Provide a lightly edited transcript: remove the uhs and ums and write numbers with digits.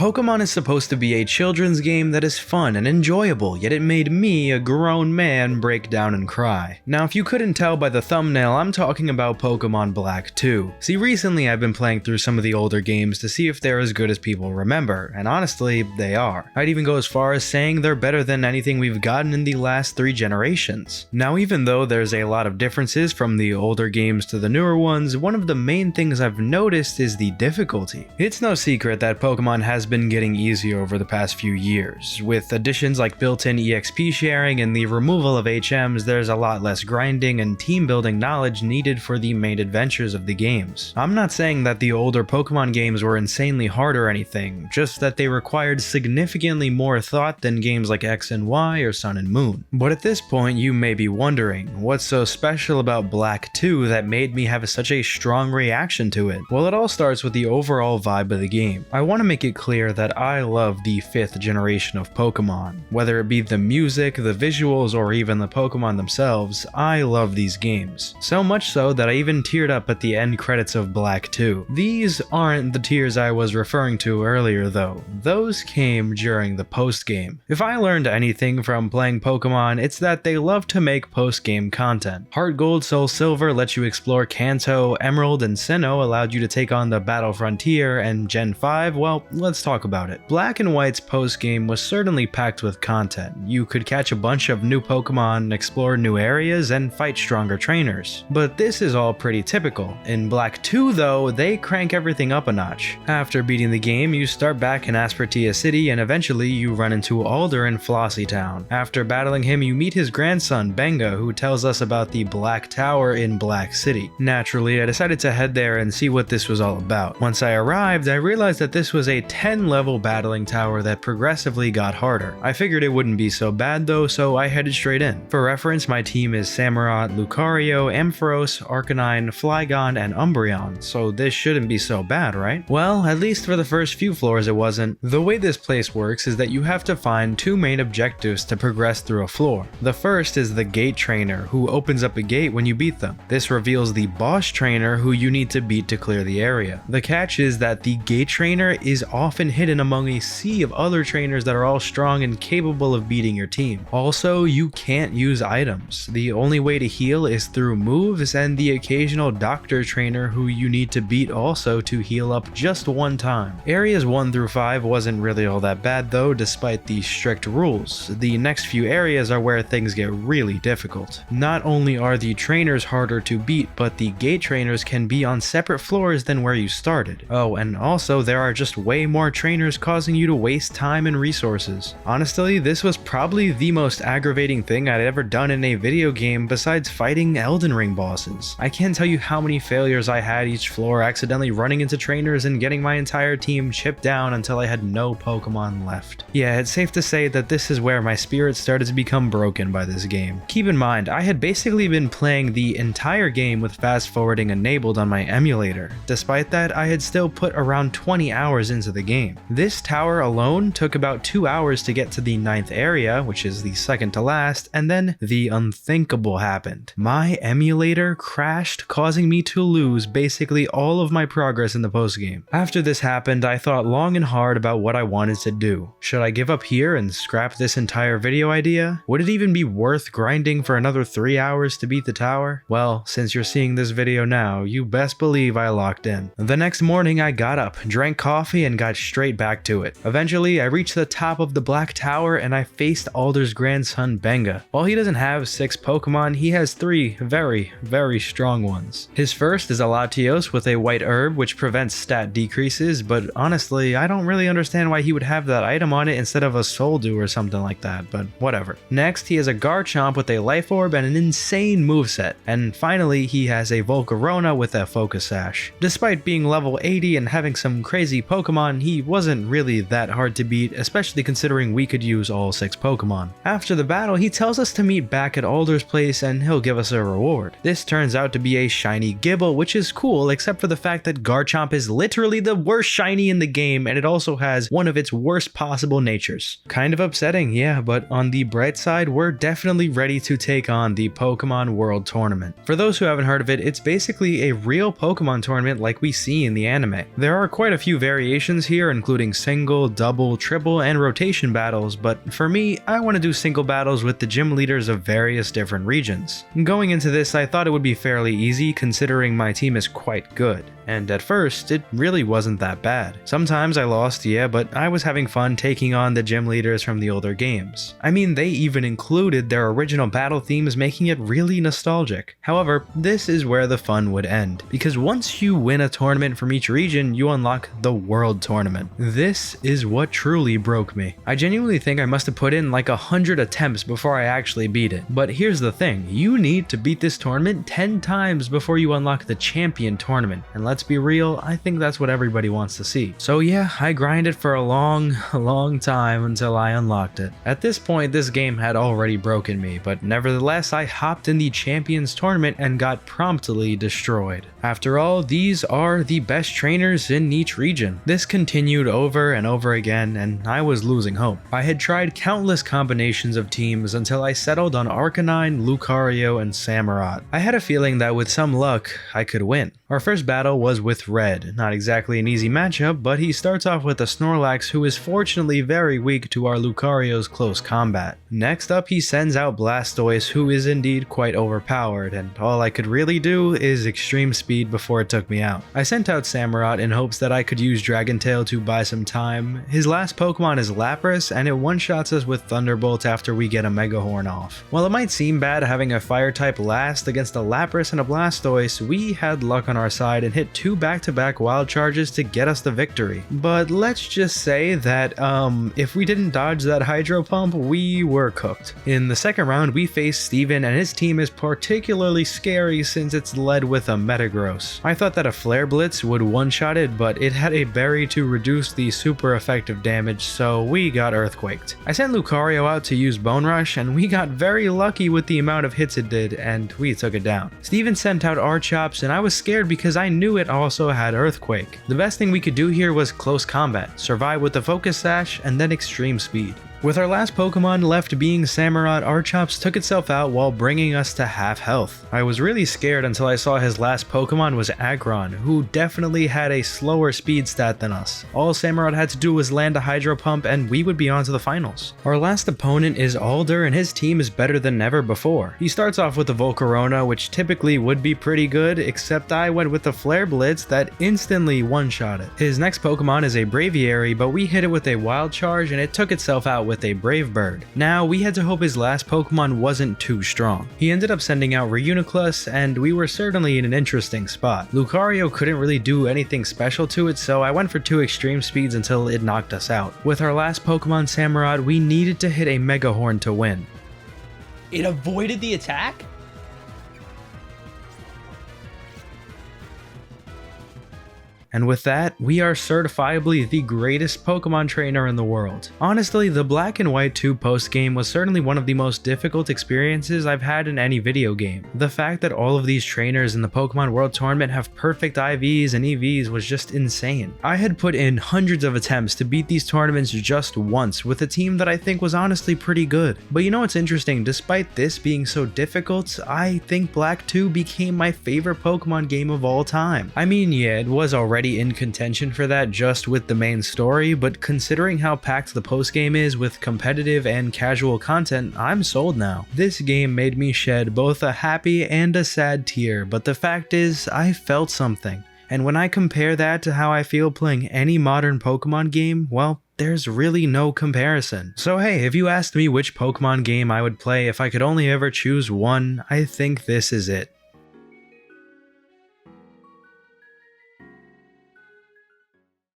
Pokemon is supposed to be a children's game that is fun and enjoyable, yet it made me, a grown man, break down and cry. Now if you couldn't tell by the thumbnail, I'm talking about Pokemon Black 2. See, recently I've been playing through some of the older games to see if they're as good as people remember, and honestly, they are. I'd even go as far as saying they're better than anything we've gotten in the last 3 generations. Now even though there's a lot of differences from the older games to the newer ones, one of the main things I've noticed is the difficulty. It's no secret that Pokemon has been getting easier over the past few years. With additions like built-in EXP sharing and the removal of HMs, there's a lot less grinding and team building knowledge needed for the main adventures of the games. I'm not saying that the older Pokemon games were insanely hard or anything, just that they required significantly more thought than games like X and Y or Sun and Moon. But at this point you may be wondering, what's so special about Black 2 that made me have such a strong reaction to it? Well, it all starts with the overall vibe of the game. I want to make it clear that I love the 5th generation of Pokemon. Whether it be the music, the visuals, or even the Pokemon themselves, I love these games. So much so that I even teared up at the end credits of Black 2. These aren't the tears I was referring to earlier though. Those came during the post-game. If I learned anything from playing Pokemon, it's that they love to make post-game content. Heart Gold, Soul Silver let you explore Kanto, Emerald, and Sinnoh allowed you to take on the Battle Frontier, and Gen 5, well, let's talk about it. Black and White's post-game was certainly packed with content. You could catch a bunch of new Pokemon, explore new areas, and fight stronger trainers. But this is all pretty typical. In Black 2 though, they crank everything up a notch. After beating the game, you start back in Aspertia City and eventually you run into Alder in Flossy Town. After battling him, you meet his grandson, Benga, who tells us about the Black Tower in Black City. Naturally, I decided to head there and see what this was all about. Once I arrived, I realized that this was a 10-level battling tower that progressively got harder. I figured it wouldn't be so bad though, so I headed straight in. For reference, my team is Samurott, Lucario, Ampharos, Arcanine, Flygon, and Umbreon, so this shouldn't be so bad, right? Well, at least for the first few floors it wasn't. The way this place works is that you have to find 2 main objectives to progress through a floor. The first is the Gate Trainer, who opens up a gate when you beat them. This reveals the Boss Trainer who you need to beat to clear the area. The catch is that the Gate Trainer is often hidden among a sea of other trainers that are all strong and capable of beating your team. Also, you can't use items. The only way to heal is through moves and the occasional Doctor Trainer who you need to beat also to heal up just one time. Areas 1 through 5 wasn't really all that bad though, despite the strict rules. The next few areas are where things get really difficult. Not only are the trainers harder to beat, but the Gate Trainers can be on separate floors than where you started. Oh, and also there are just way more trainers causing you to waste time and resources. Honestly, this was probably the most aggravating thing I'd ever done in a video game besides fighting Elden Ring bosses. I can't tell you how many failures I had each floor, accidentally running into trainers and getting my entire team chipped down until I had no Pokemon left. Yeah, it's safe to say that this is where my spirit started to become broken by this game. Keep in mind, I had basically been playing the entire game with fast forwarding enabled on my emulator. Despite that, I had still put around 20 hours into the game. This tower alone took about 2 hours to get to the 9th area, which is the second to last, and then the unthinkable happened. My emulator crashed, causing me to lose basically all of my progress in the postgame. After this happened, I thought long and hard about what I wanted to do. Should I give up here and scrap this entire video idea? Would it even be worth grinding for another 3 hours to beat the tower? Well, since you're seeing this video now, you best believe I locked in. The next morning I got up, drank coffee, and got straight back to it. Eventually, I reached the top of the Black Tower and I faced Alder's grandson Benga. While he doesn't have 6 Pokemon, he has 3 very strong ones. His first is a Latios with a white herb which prevents stat decreases, but honestly, I don't really understand why he would have that item on it instead of a Soul Dew or something like that, but whatever. Next, he has a Garchomp with a Life Orb and an insane moveset. And finally, he has a Volcarona with a Focus Sash. Despite being level 80 and having some crazy Pokemon, he wasn't really that hard to beat, especially considering we could use all 6 Pokemon. After the battle, he tells us to meet back at Alder's place and he'll give us a reward. This turns out to be a shiny Gible, which is cool except for the fact that Garchomp is literally the worst shiny in the game and it also has one of its worst possible natures. Kind of upsetting, yeah, but on the bright side, we're definitely ready to take on the Pokemon World Tournament. For those who haven't heard of it, it's basically a real Pokemon tournament like we see in the anime. There are quite a few variations here including single, double, triple, and rotation battles, but for me, I want to do single battles with the gym leaders of various different regions. Going into this, I thought it would be fairly easy considering my team is quite good. And at first, it really wasn't that bad. Sometimes I lost, yeah, but I was having fun taking on the gym leaders from the older games. I mean, they even included their original battle themes, making it really nostalgic. However, this is where the fun would end, because once you win a tournament from each region, you unlock the World Tournament. This is what truly broke me. I genuinely think I must have put in like 100 attempts before I actually beat it. But here's the thing, you need to beat this tournament 10 times before you unlock the Champion Tournament, and let's be real, I think that's what everybody wants to see. So yeah, I grinded for a long time until I unlocked it. At this point, this game had already broken me, but nevertheless, I hopped in the Champions Tournament and got promptly destroyed. After all, these are the best trainers in each region. This continued over and over again, and I was losing hope. I had tried countless combinations of teams until I settled on Arcanine, Lucario, and Samurott. I had a feeling that with some luck, I could win. Our first battle was with Red, not exactly an easy matchup, but he starts off with a Snorlax who is fortunately very weak to our Lucario's close combat. Next up, he sends out Blastoise, who is indeed quite overpowered, and all I could really do is extreme speed before it took me out. I sent out Samurott in hopes that I could use Dragon Tail to buy some time. His last Pokemon is Lapras, and it one-shots us with Thunderbolt after we get a Mega Horn off. While it might seem bad having a Fire-type last against a Lapras and a Blastoise, we had luck on our side and hit 2 back-to-back wild charges to get us the victory. But let's just say that if we didn't dodge that Hydro Pump, we were cooked. In the second round, we faced Steven, and his team is particularly scary since it's led with a Metagross. I thought that a Flare Blitz would one-shot it, but it had a berry to reduce the super effective damage, so we got Earthquaked. I sent Lucario out to use Bone Rush, and we got very lucky with the amount of hits it did, and we took it down. Steven sent out Archops, and I was scared because I knew it also had Earthquake. The best thing we could do here was close combat, survive with the Focus Sash, and then extreme speed. With our last Pokemon left being Samurott, Archops took itself out while bringing us to half health. I was really scared until I saw his last Pokemon was Aggron, who definitely had a slower speed stat than us. All Samurott had to do was land a Hydro Pump and we would be on to the finals. Our last opponent is Alder, and his team is better than ever before. He starts off with the Volcarona, which typically would be pretty good, except I went with the Flare Blitz that instantly one-shot it. His next Pokemon is a Braviary, but we hit it with a Wild Charge and it took itself out with a Brave Bird. Now, we had to hope his last Pokemon wasn't too strong. He ended up sending out Reuniclus, and we were certainly in an interesting spot. Lucario couldn't really do anything special to it, so I went for 2 extreme speeds until it knocked us out. With our last Pokemon Samurott, we needed to hit a Mega Horn to win. It avoided the attack? And with that, we are certifiably the greatest Pokemon trainer in the world. Honestly, the Black and White 2 post-game was certainly one of the most difficult experiences I've had in any video game. The fact that all of these trainers in the Pokemon World Tournament have perfect IVs and EVs was just insane. I had put in hundreds of attempts to beat these tournaments just once with a team that I think was honestly pretty good. But you know what's interesting? Despite this being so difficult, I think Black 2 became my favorite Pokemon game of all time. I mean, yeah, it was already in contention for that just with the main story, but considering how packed the postgame is with competitive and casual content, I'm sold now. This game made me shed both a happy and a sad tear, but the fact is, I felt something. And when I compare that to how I feel playing any modern Pokemon game, well, there's really no comparison. So hey, if you asked me which Pokemon game I would play if I could only ever choose one, I think this is it.